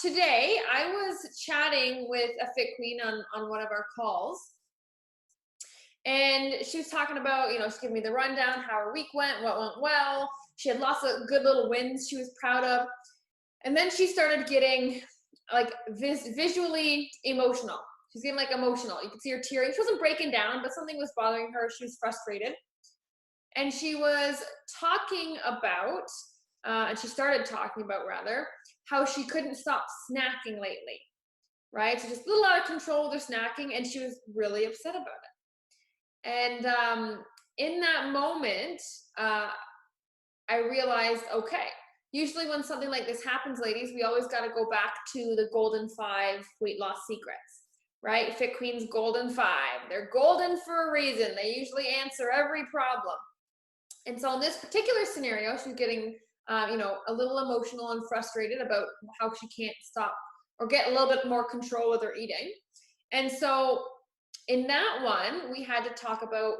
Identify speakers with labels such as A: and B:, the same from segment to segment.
A: Today I was chatting with a fit queen on one of our calls, and she was talking about, she gave me the rundown, how her week went, what went well. She had lots of good little wins she was proud of. And then she started getting like visually emotional. She's getting like emotional. You could see her tearing. She wasn't breaking down, but something was bothering her. She was frustrated. And she was talking about, and she started talking about rather, how she couldn't stop snacking lately, right? So just a little out of control with her snacking, and she was really upset about it. And in that moment, uh, I realized, okay, usually when something like this happens, ladies, we always got to go back to the golden five weight loss secrets, right? Fit Queen's golden five. They're golden for a reason. They usually answer every problem. And so in this particular scenario, she's getting, a little emotional and frustrated about how she can't stop or get a little bit more control with her eating. And so in that one, we had to talk about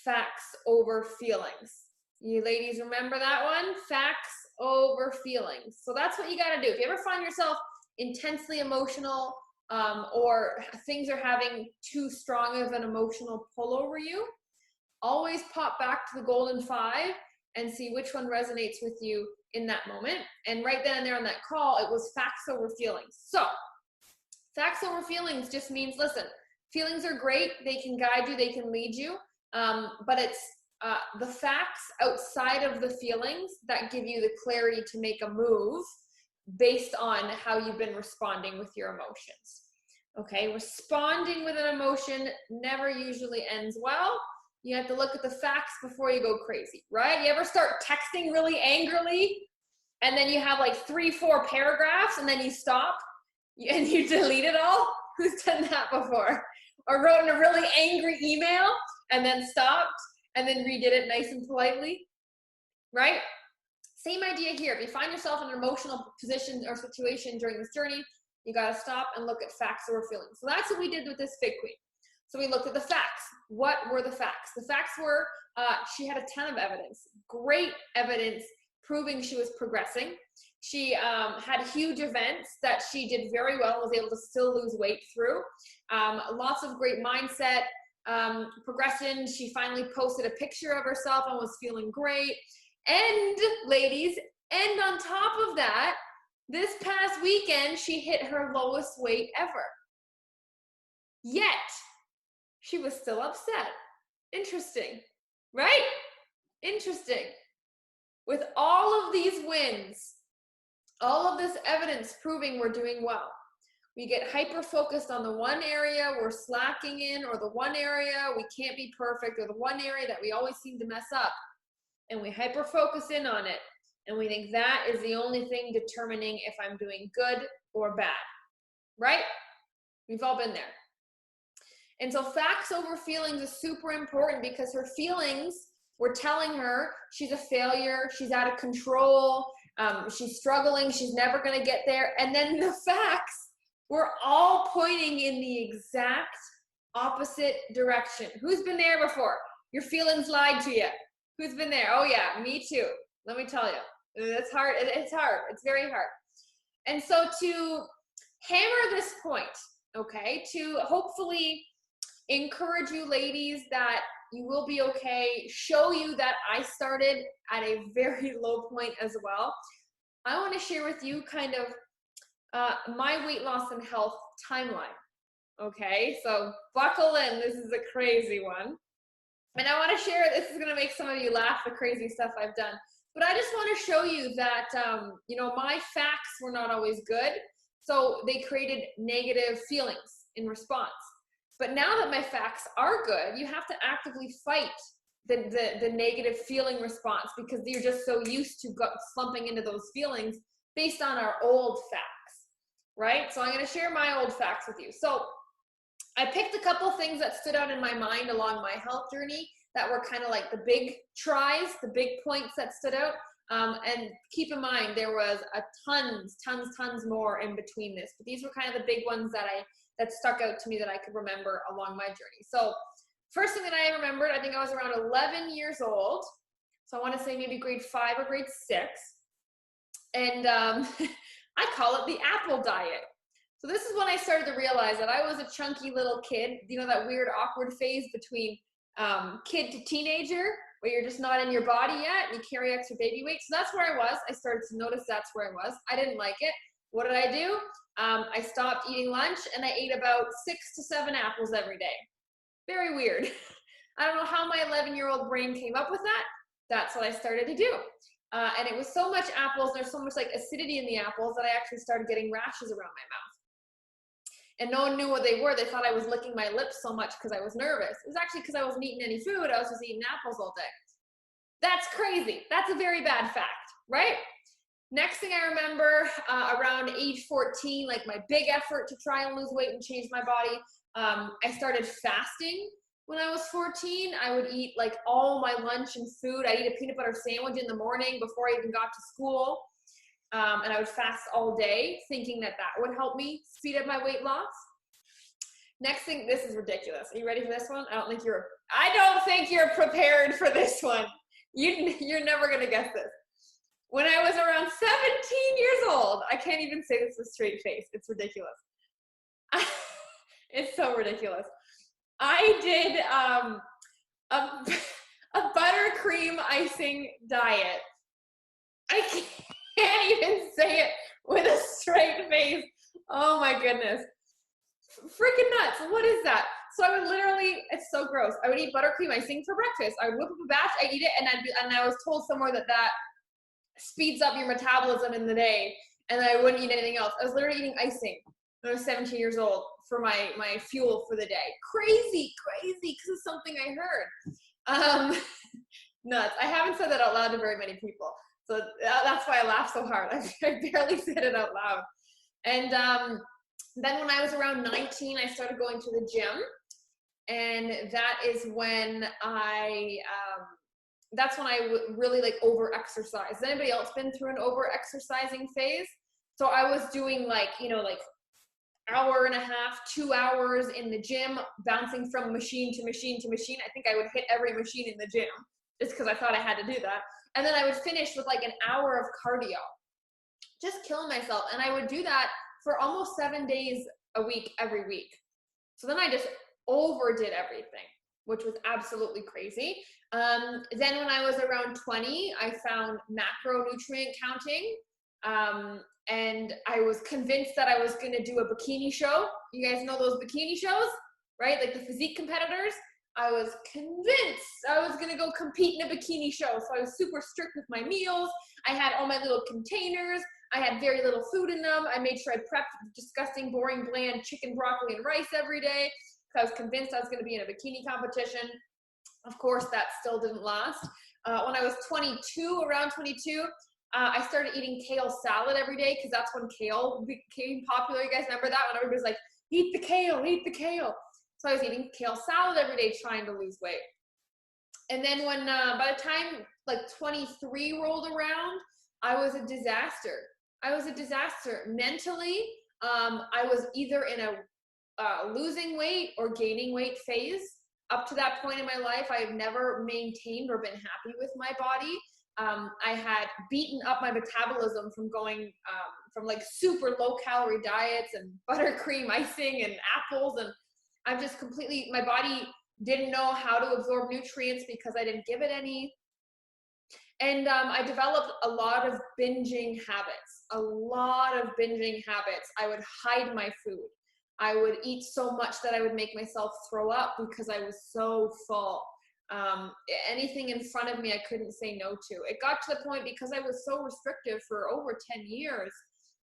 A: facts over feelings. You ladies remember that one? Facts over feelings. So that's what you got to do. If you ever find yourself intensely emotional, or things are having too strong of an emotional pull over you, always pop back to the golden five and see which one resonates with you in that moment. And right then and there on that call, it was facts over feelings. So facts over feelings just means, listen, feelings are great. They can guide you, they can lead you. But it's the facts outside of the feelings that give you the clarity to make a move based on how you've been responding with your emotions. Okay, responding with an emotion never usually ends well. You have to look at the facts before you go crazy, right? You ever start texting really angrily and then you have like 3-4 paragraphs and then you stop and you delete it all? Who's done that before? Or wrote in a really angry email and then stopped and then redid it nice and politely, right? Same idea here. If you find yourself in an emotional position or situation during this journey, you got to stop and look at facts over feelings. So that's what we did with this Fit Queen. So we looked at the facts. What were the facts? The facts were she had a ton of evidence, great evidence proving she was progressing. She had huge events that she did very well, was able to still lose weight through. Lots of great mindset progression. She finally posted a picture of herself and was feeling great. And ladies, and on top of that, this past weekend, she hit her lowest weight ever. Yet, she was still upset. Interesting, right? Interesting. With all of these wins, all of this evidence proving we're doing well, we get hyper-focused on the one area we're slacking in, or the one area we can't be perfect, or the one area that we always seem to mess up, and we hyper-focus in on it, and we think that is the only thing determining if I'm doing good or bad, right? We've all been there. And so facts over feelings is super important because her feelings were telling her she's a failure, she's out of control, she's struggling, she's never going to get there. And then the facts were all pointing in the exact opposite direction. Who's been there before? Your feelings lied to you. Who's been there? Oh yeah, me too. Let me tell you. It's hard. It's hard. It's very hard. And so to hammer this point, okay, to hopefully encourage you ladies that you will be okay, show you that I started at a very low point as well, I want to share with you kind of my weight loss and health timeline. Okay, so buckle in. This is a crazy one. And I want to share, this is going to make some of you laugh, the crazy stuff I've done. But I just want to show you that, my facts were not always good. So they created negative feelings in response. But now that my facts are good, you have to actively fight the negative feeling response because you're just so used to slumping into those feelings based on our old facts, right? So I'm going to share my old facts with you. So I picked a couple things that stood out in my mind along my health journey that were kind of like the big tries, the big points that stood out. And keep in mind, there was tons more in between this. But these were kind of the big ones that stuck out to me that I could remember along my journey. So first thing that I remembered, I think I was around 11 years old. So I want to say maybe grade 5 or grade 6. And I call it the apple diet. So this is when I started to realize that I was a chunky little kid, you know, that weird awkward phase between kid to teenager where you're just not in your body yet and you carry extra baby weight. So that's where I was. I started to notice that's where I was. I didn't like it. What did I do? I stopped eating lunch and I ate about 6 to 7 apples every day. Very weird. I don't know how my 11-year-old brain came up with that. That's what I started to do. And it was so much apples, there's so much like acidity in the apples that I actually started getting rashes around my mouth. And no one knew what they were. They thought I was licking my lips so much because I was nervous. It was actually because I wasn't eating any food. I was just eating apples all day. That's crazy. That's a very bad fact, right? Next thing I remember, around age 14, like my big effort to try and lose weight and change my body, I started fasting. When I was 14, I would eat like all my lunch and food. I'd eat a peanut butter sandwich in the morning before I even got to school. And I would fast all day thinking that that would help me speed up my weight loss. Next thing, this is ridiculous. Are you ready for this one? I don't think you're prepared for this one. You're never gonna guess this. When I was around 17 years old, I can't even say this with a straight face. It's ridiculous. It's so ridiculous. I did a buttercream icing diet. I can't even say it with a straight face. Oh my goodness. Freaking nuts. What is that? So I would literally, it's so gross. I would eat buttercream icing for breakfast. I would whip up a batch, I'd eat it, and I was told somewhere that speeds up your metabolism in the day, and I wouldn't eat anything else. I was literally eating icing when I was 17 years old for my fuel for the day. Crazy, because it's something I heard. Nuts. I haven't said that out loud to very many people. So that's why I laugh so hard. I barely said it out loud. And then when I was around 19, I started going to the gym. And that is when that's when I really like over-exercise. Has anybody else been through an over-exercising phase? So I was doing like, you know, like hour and a half, 2 hours in the gym, bouncing from machine to machine to machine. I think I would hit every machine in the gym just because I thought I had to do that. And then I would finish with like an hour of cardio, just killing myself. And I would do that for almost 7 days a week, every week. So then I just overdid everything, which was absolutely crazy. Then when I was around 20, I found macronutrient counting. And I was convinced that I was going to do a bikini show. You guys know those bikini shows, right? Like the physique competitors. I was convinced I was going to go compete in a bikini show. So I was super strict with my meals. I had all my little containers. I had very little food in them. I made sure I prepped disgusting, boring, bland chicken, broccoli, and rice every day. I was convinced I was going to be in a bikini competition. Of course, that still didn't last. When I was 22, around 22, I started eating kale salad every day because that's when kale became popular. You guys remember that? When everybody's like, eat the kale, eat the kale. So I was eating kale salad every day trying to lose weight. And then when, by the time like 23 rolled around, I was a disaster. I was a disaster. Mentally, I was either in a losing weight or gaining weight phase. Up to that point in my life, I have never maintained or been happy with my body. I had beaten up my metabolism from going from like super low calorie diets and buttercream icing and apples, and I'm just completely, my body didn't know how to absorb nutrients because I didn't give it any. And I developed a lot of binging habits, I would hide my food. I would eat so much that I would make myself throw up because I was so full. Anything in front of me, I couldn't say no to. It got to the point because I was so restrictive for over 10 years,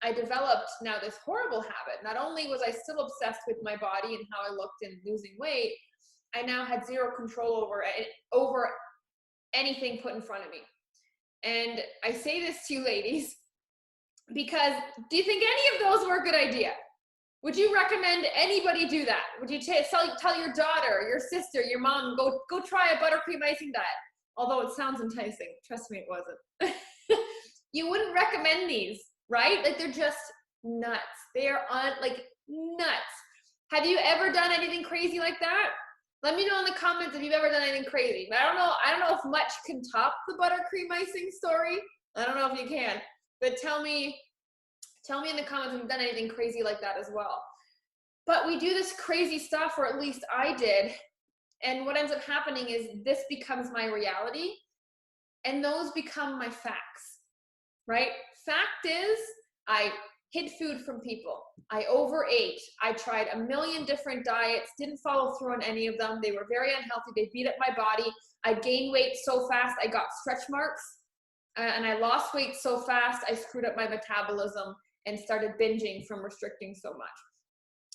A: I developed now this horrible habit. Not only was I still obsessed with my body and how I looked and losing weight, I now had zero control over anything put in front of me. And I say this to you ladies, because do you think any of those were a good idea? Would you recommend anybody do that? Would you tell your daughter, your sister, your mom, go try a buttercream icing diet? Although it sounds enticing. Trust me, it wasn't. You wouldn't recommend these, right? Like they're just nuts. They are nuts. Have you ever done anything crazy like that? Let me know in the comments if you've ever done anything crazy. But I don't know if much can top the buttercream icing story. I don't know if you can. But tell me Tell me in the comments if you've done anything crazy like that as well. But we do this crazy stuff, or at least I did. And what ends up happening is this becomes my reality, and those become my facts, right? Fact is, I hid food from people. I overate. I tried a million different diets, didn't follow through on any of them. They were very unhealthy. They beat up my body. I gained weight so fast, I got stretch marks. And I lost weight so fast, I screwed up my metabolism and started binging from restricting so much.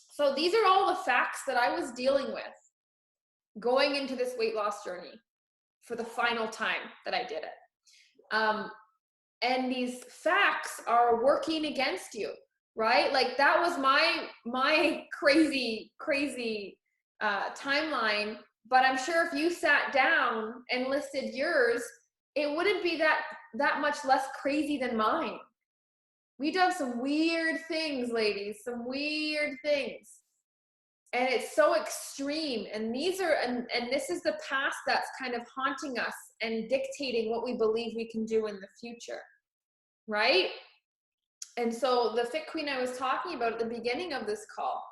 A: So these are all the facts that I was dealing with going into this weight loss journey for the final time that I did it. And these facts are working against you, right? Like that was my crazy timeline. But I'm sure if you sat down and listed yours, it wouldn't be that much less crazy than mine. We done some weird things, ladies, some weird things. And it's so extreme. And these are, and this is the past that's kind of haunting us and dictating what we believe we can do in the future, right? And so the Fit Queen I was talking about at the beginning of this call,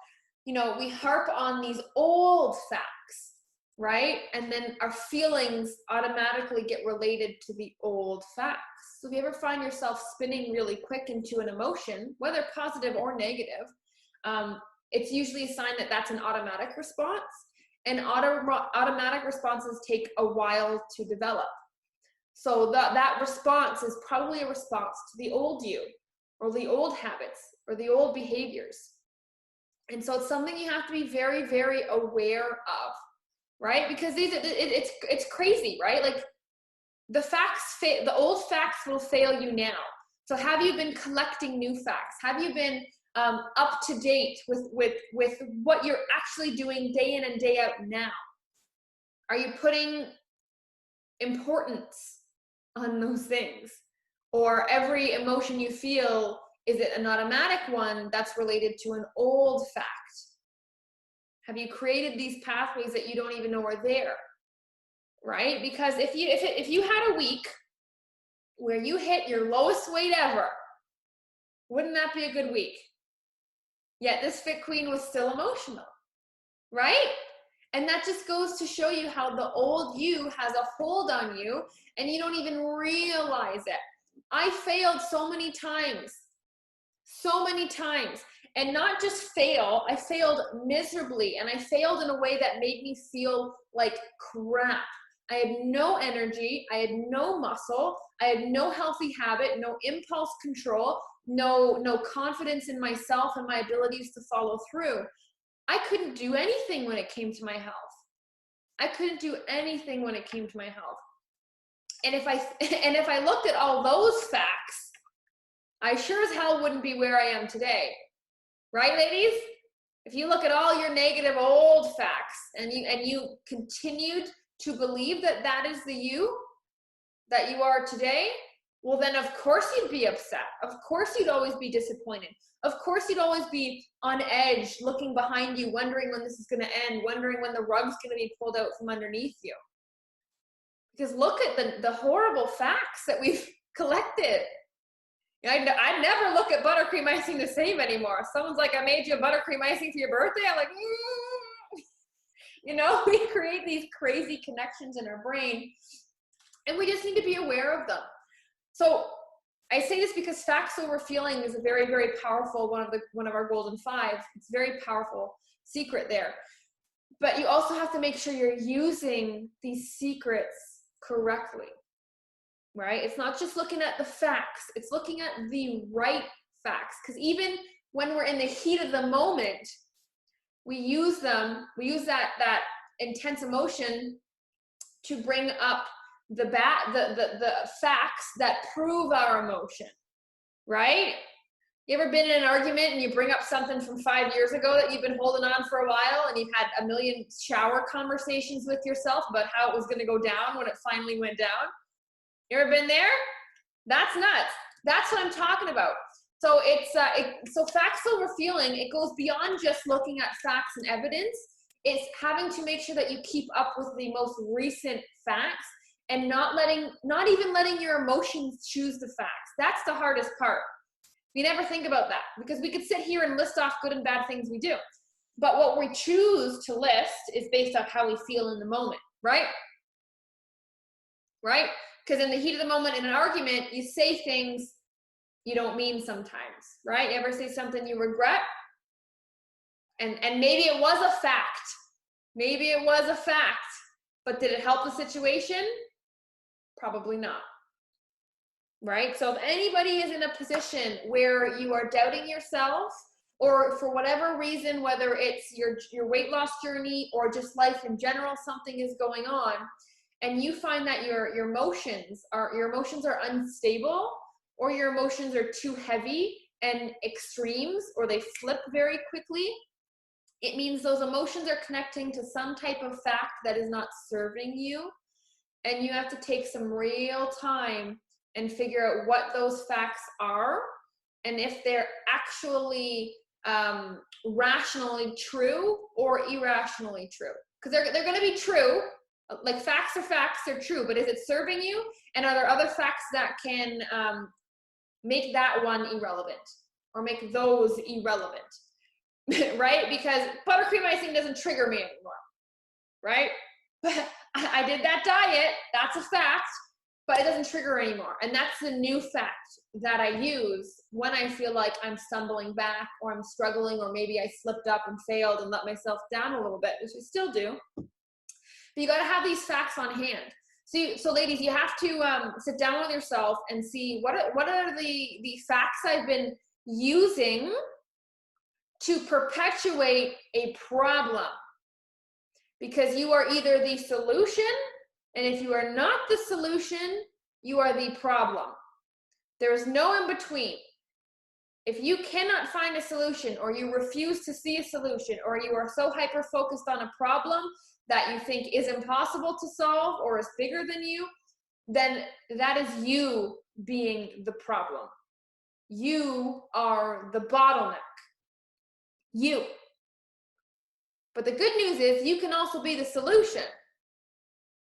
A: you know, we harp on these old facts, right? And then our feelings automatically get related to the old facts. So if you ever find yourself spinning really quick into an emotion, whether positive or negative, it's usually a sign that that's an automatic response. And automatic responses take a while to develop. So that response is probably a response to the old you, or the old habits, or the old behaviors. And so it's something you have to be very, very aware of, right? Because it's crazy, right? Like the old facts will fail you now. So have you been collecting new facts? Have you been up to date with what you're actually doing day in and day out now? Are you putting importance on those things? Or every emotion you feel, is it an automatic one that's related to an old fact? Have you created these pathways that you don't even know are there? Right? Because if you had a week where you hit your lowest weight ever, wouldn't that be a good week? Yet this Fit Queen was still emotional, right? And that just goes to show you how the old you has a hold on you and you don't even realize it. I failed so many times, and not just fail, I failed miserably, and I failed in a way that made me feel like crap. I had no energy, I had no muscle, I had no healthy habit, no impulse control, no confidence in myself and my abilities to follow through. I couldn't do anything when it came to my health. I couldn't do anything when it came to my health. And if I looked at all those facts, I sure as hell wouldn't be where I am today. Right, ladies? If you look at all your negative old facts and you continued to believe that is the you that you are today, well then of course you'd be upset. Of course you'd always be disappointed. Of course you'd always be on edge, looking behind you, wondering when this is going to end, wondering when the rug's going to be pulled out from underneath you. Because look at the horrible facts that we've collected. I never look at buttercream icing the same anymore. Someone's like, I made you a buttercream icing for your birthday. I'm like, You know, we create these crazy connections in our brain, and we just need to be aware of them. So I say this because facts over feeling is a very, very powerful one of our golden five. It's a very powerful secret there. But you also have to make sure you're using these secrets correctly, right? It's not just looking at the facts, it's looking at the right facts. Because even when we're in the heat of the moment, we use that intense emotion to bring up the facts that prove our emotion, right? You ever been in an argument and you bring up something from 5 years ago that you've been holding on for a while, and you've had a million shower conversations with yourself about how it was going to go down when it finally went down? You ever been there? That's nuts. That's what I'm talking about. So so facts over feeling, it goes beyond just looking at facts and evidence. It's having to make sure that you keep up with the most recent facts and not even letting your emotions choose the facts. That's the hardest part. We never think about that because we could sit here and list off good and bad things we do. But what we choose to list is based off how we feel in the moment, right? Right? Because in the heat of the moment in an argument, you say things you don't mean sometimes, right? You ever say something you regret? And maybe it was a fact. Maybe it was a fact. But did it help the situation? Probably not. Right? So if anybody is in a position where you are doubting yourself, or for whatever reason, whether it's your weight loss journey or just life in general, something is going on, and you find that your emotions are unstable, or your emotions are too heavy and extremes, or they flip very quickly, it means those emotions are connecting to some type of fact that is not serving you. And you have to take some real time and figure out what those facts are, and if they're actually rationally true or irrationally true. Because they're going to be true. Like facts are facts, they're true, but is it serving you? And are there other facts that can make that one irrelevant, or make those irrelevant? Right? Because buttercream icing doesn't trigger me anymore, right? I did that diet, that's a fact, but it doesn't trigger anymore. And that's the new fact that I use when I feel like I'm stumbling back, or I'm struggling, or maybe I slipped up and failed and let myself down a little bit, which I still do. But you got to have these facts on hand. So ladies, you have to sit down with yourself and see what are the facts I've been using to perpetuate a problem. Because you are either the solution, and if you are not the solution, you are the problem. There is no in between. If you cannot find a solution, or you refuse to see a solution, or you are so hyper-focused on a problem that you think is impossible to solve or is bigger than you, then that is you being the problem. You are the bottleneck. You. But the good news is you can also be the solution.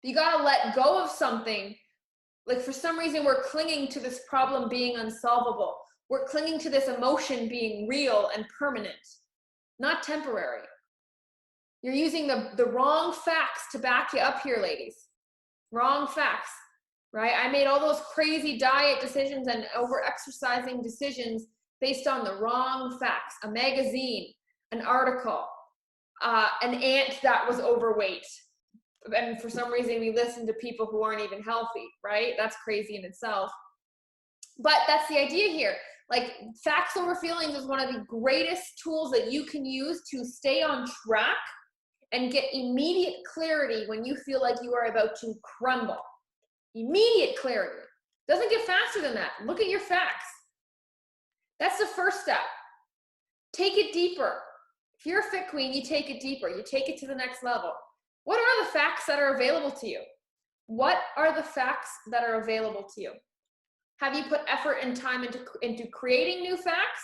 A: You got to let go of something. Like for some reason, we're clinging to this problem being unsolvable. We're clinging to this emotion being real and permanent, not temporary. You're using the wrong facts to back you up here, ladies. Wrong facts, right? I made all those crazy diet decisions and over-exercising decisions based on the wrong facts. A magazine, an article, an aunt that was overweight. And for some reason, we listen to people who aren't even healthy, right? That's crazy in itself. But that's the idea here. Like, facts over feelings is one of the greatest tools that you can use to stay on track and get immediate clarity when you feel like you are about to crumble. Immediate clarity. Doesn't get faster than that. Look at your facts. That's the first step. Take it deeper. If you're a fit queen, you take it deeper. You take it to the next level. What are the facts that are available to you? What are the facts that are available to you? Have you put effort and time into creating new facts,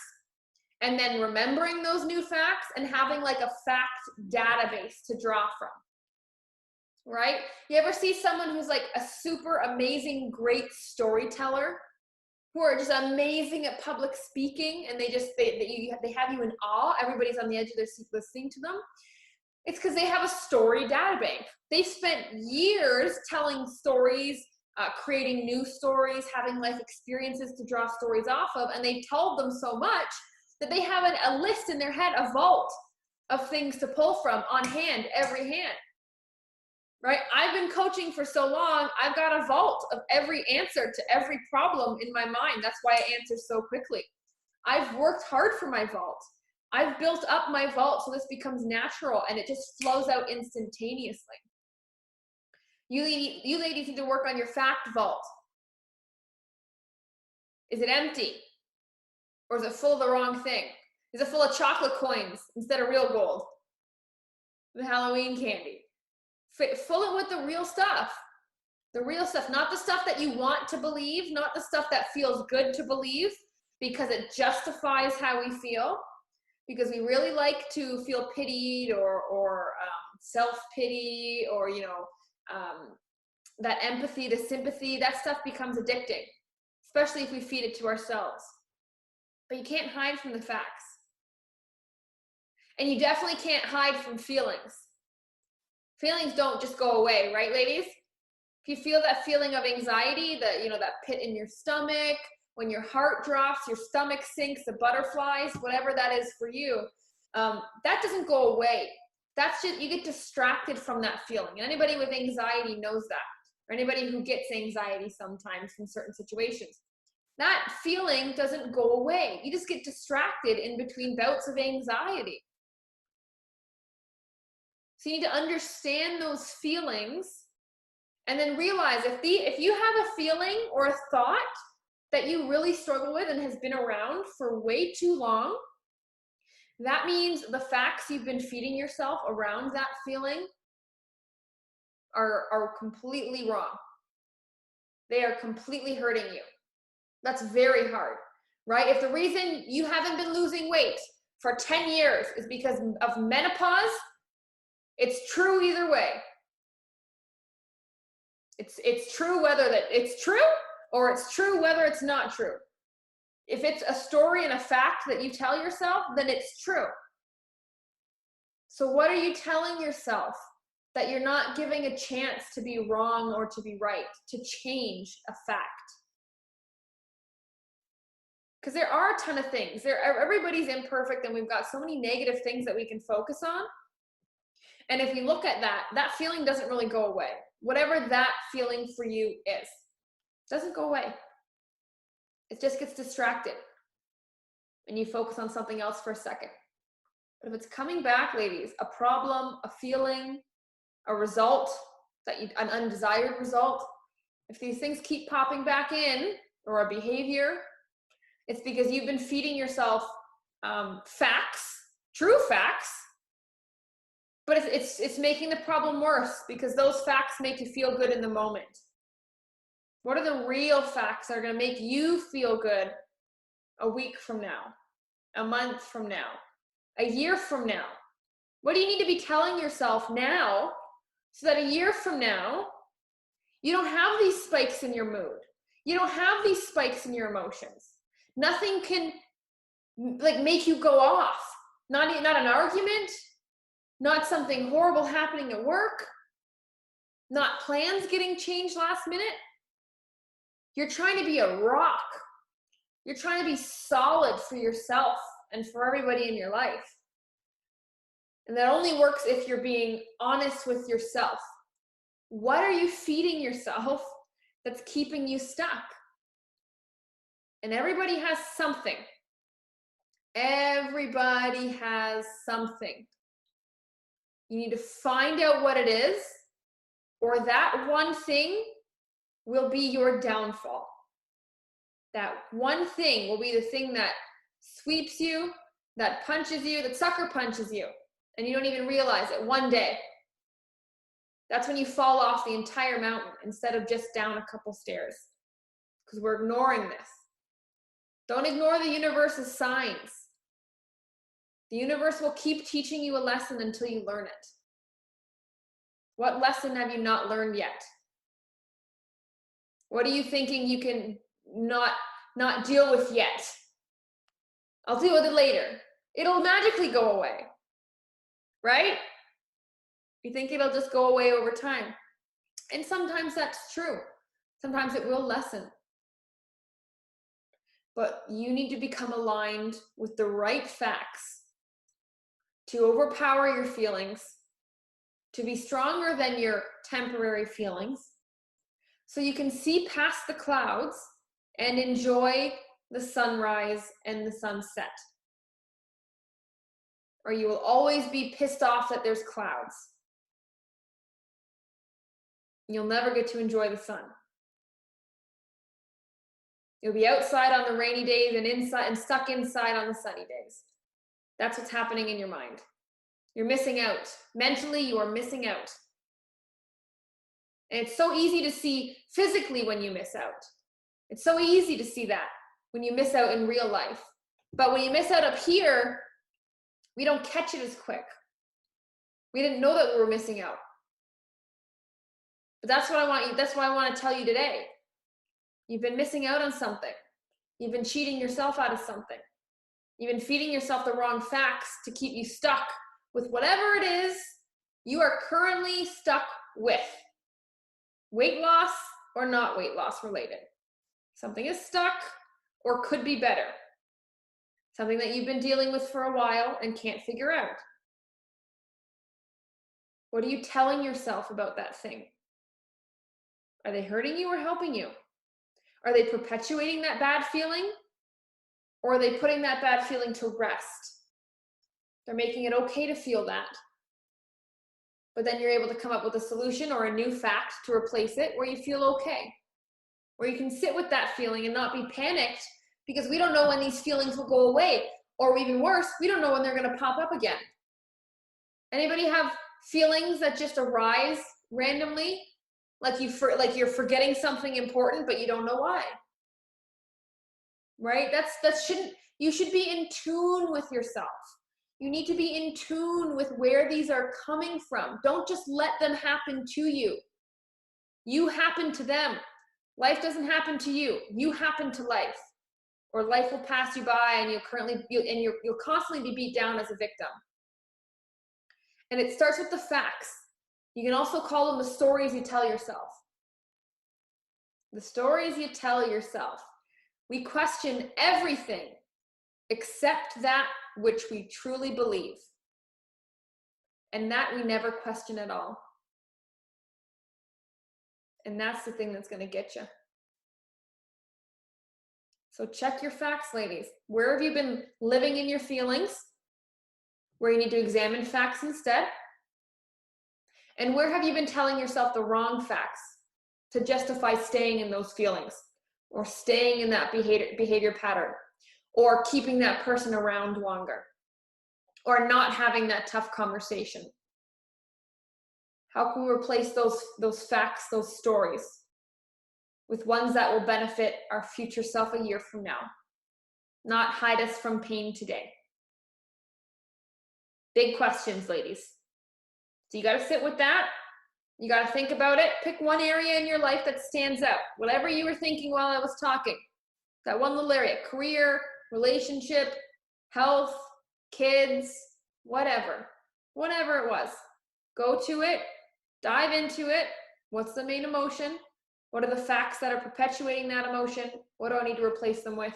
A: and then remembering those new facts and having like a fact database to draw from? Right? You ever see someone who's like a super amazing, great storyteller, who are just amazing at public speaking, and they have you in awe? Everybody's on the edge of their seat listening to them. It's because they have a story databank. They've spent years telling stories, creating new stories, having life experiences to draw stories off of, and they've told them so much that they have a list in their head, a vault of things to pull from on hand, every hand. Right? I've been coaching for so long, I've got a vault of every answer to every problem in my mind. That's why I answer so quickly. I've worked hard for my vault. I've built up my vault so this becomes natural, and it just flows out instantaneously. You ladies need to work on your fact vault. Is it empty? Or is it full of the wrong thing? Is it full of chocolate coins instead of real gold? The Halloween candy. Fill it with the real stuff. The real stuff, not the stuff that you want to believe, not the stuff that feels good to believe because it justifies how we feel. Because we really like to feel pitied or self-pity, or, that empathy, the sympathy, that stuff becomes addicting, especially if we feed it to ourselves. but you can't hide from the facts. And you definitely can't hide from feelings. Feelings don't just go away, right, ladies? If you feel that feeling of anxiety, that pit in your stomach, when your heart drops, your stomach sinks, the butterflies, whatever that is for you, that doesn't go away. That's just, you get distracted from that feeling. Anybody with anxiety knows that, or anybody who gets anxiety sometimes from certain situations. That feeling doesn't go away. You just get distracted in between bouts of anxiety. So you need to understand those feelings and then realize if you have a feeling or a thought that you really struggle with and has been around for way too long, that means the facts you've been feeding yourself around that feeling are completely wrong. They are completely hurting you. That's very hard, right? If the reason you haven't been losing weight for 10 years is because of menopause, it's true either way. It's true whether that it's true or it's true whether it's not true. If it's a story and a fact that you tell yourself, then it's true. So what are you telling yourself that you're not giving a chance to be wrong or to be right, to change a fact? Because there are a ton of things. Everybody's imperfect and we've got so many negative things that we can focus on. And if you look at that feeling doesn't really go away. Whatever that feeling for you is, doesn't go away. It just gets distracted and you focus on something else for a second. But if it's coming back, ladies, a problem, a feeling, a result, an undesired result, if these things keep popping back in, or a behavior, it's because you've been feeding yourself facts, true facts, but it's making the problem worse because those facts make you feel good in the moment. What are the real facts that are going to make you feel good a week from now, a month from now, a year from now? What do you need to be telling yourself now so that a year from now, you don't have these spikes in your mood? You don't have these spikes in your emotions. Nothing can make you go off. Not an argument, not something horrible happening at work, not plans getting changed last minute. You're trying to be a rock. You're trying to be solid for yourself and for everybody in your life. And that only works if you're being honest with yourself. What are you feeding yourself that's keeping you stuck? And everybody has something. Everybody has something. You need to find out what it is, or that one thing will be your downfall. That one thing will be the thing that sweeps you, that punches you, that sucker punches you, and you don't even realize it one day. That's when you fall off the entire mountain instead of just down a couple stairs, because we're ignoring this. Don't ignore the universe's signs. The universe will keep teaching you a lesson until you learn it. What lesson have you not learned yet? What are you thinking you can not deal with yet? I'll deal with it later. It'll magically go away, right? You think it'll just go away over time. And sometimes that's true. Sometimes it will lessen. But you need to become aligned with the right facts to overpower your feelings, to be stronger than your temporary feelings, so you can see past the clouds and enjoy the sunrise and the sunset. Or you will always be pissed off that there's clouds. You'll never get to enjoy the sun. You'll be outside on the rainy days and inside and stuck inside on the sunny days. That's what's happening in your mind. You're missing out. Mentally, you are missing out. And it's so easy to see physically when you miss out. It's so easy to see that when you miss out in real life. But when you miss out up here, we don't catch it as quick. We didn't know that we were missing out. But that's what I want to tell you today. You've been missing out on something. You've been cheating yourself out of something. You've been feeding yourself the wrong facts to keep you stuck with whatever it is you are currently stuck with. Weight loss or not weight loss related. Something is stuck or could be better. Something that you've been dealing with for a while and can't figure out. What are you telling yourself about that thing? Are they hurting you or helping you? Are they perpetuating that bad feeling? Or are they putting that bad feeling to rest? They're making it okay to feel that. But then you're able to come up with a solution or a new fact to replace it where you feel okay. Where you can sit with that feeling and not be panicked because we don't know when these feelings will go away. Or even worse, we don't know when they're going to pop up again. Anybody have feelings that just arise randomly? Like you're forgetting something important, but you don't know why. Right? You should be in tune with yourself. You need to be in tune with where these are coming from. Don't just let them happen to you. You happen to them. Life doesn't happen to you. You happen to life. Or life will pass you by and you'll constantly be beat down as a victim. And it starts with the facts. You can also call them the stories you tell yourself. The stories you tell yourself. We question everything except that which we truly believe. And that we never question at all. And that's the thing that's going to get you. So check your facts, ladies. Where have you been living in your feelings? Where you need to examine facts instead? And where have you been telling yourself the wrong facts to justify staying in those feelings or staying in that behavior pattern or keeping that person around longer or not having that tough conversation? How can we replace those facts, those stories with ones that will benefit our future self a year from now, not hide us from pain today? Big questions, ladies. So you got to sit with that. You got to think about it. Pick one area in your life that stands out. Whatever you were thinking while I was talking. That one little area. Career, relationship, health, kids, whatever. Whatever it was. Go to it. Dive into it. What's the main emotion? What are the facts that are perpetuating that emotion? What do I need to replace them with?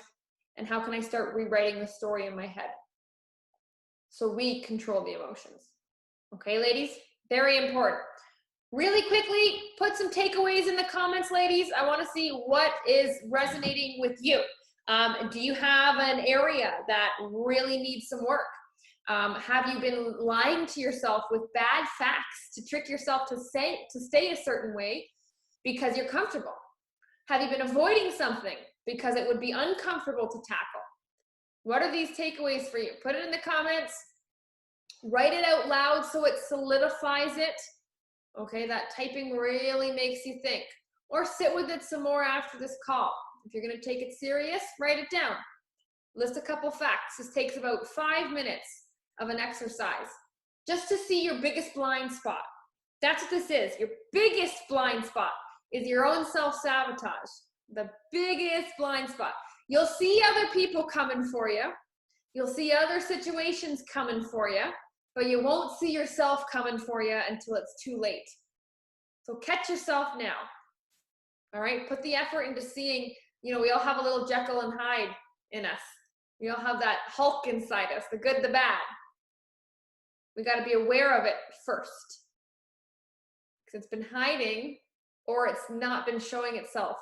A: And how can I start rewriting the story in my head? So we control the emotions. Okay, ladies? Very important. Really quickly, put some takeaways in the comments, ladies. I want to see what is resonating with you. Do you have an area that really needs some work? Have you been lying to yourself with bad facts to trick yourself to stay a certain way because you're comfortable? Have you been avoiding something because it would be uncomfortable to tackle? What are these takeaways for you? Put it in the comments. Write it out loud so it solidifies it. Okay, that typing really makes you think. Or sit with it some more after this call. If you're going to take it serious, write it down. List a couple facts. This takes about 5 minutes of an exercise just to see your biggest blind spot. That's what this is. Your biggest blind spot is your own self-sabotage. The biggest blind spot. You'll see other people coming for you. You'll see other situations coming for you, but you won't see yourself coming for you until it's too late. So catch yourself now. All right, put the effort into seeing, we all have a little Jekyll and Hyde in us. We all have that Hulk inside us, the good, the bad. We got to be aware of it first. Because it's been hiding or it's not been showing itself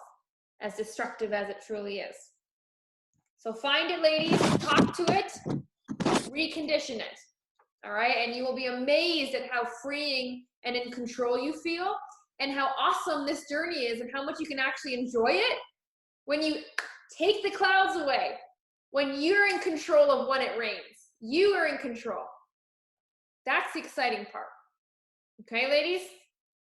A: as destructive as it truly is. So find it, ladies, talk to it, recondition it. All right, and you will be amazed at how freeing and in control you feel and how awesome this journey is and how much you can actually enjoy it when you take the clouds away, when you're in control of when it rains. You are in control. That's the exciting part. Okay, ladies?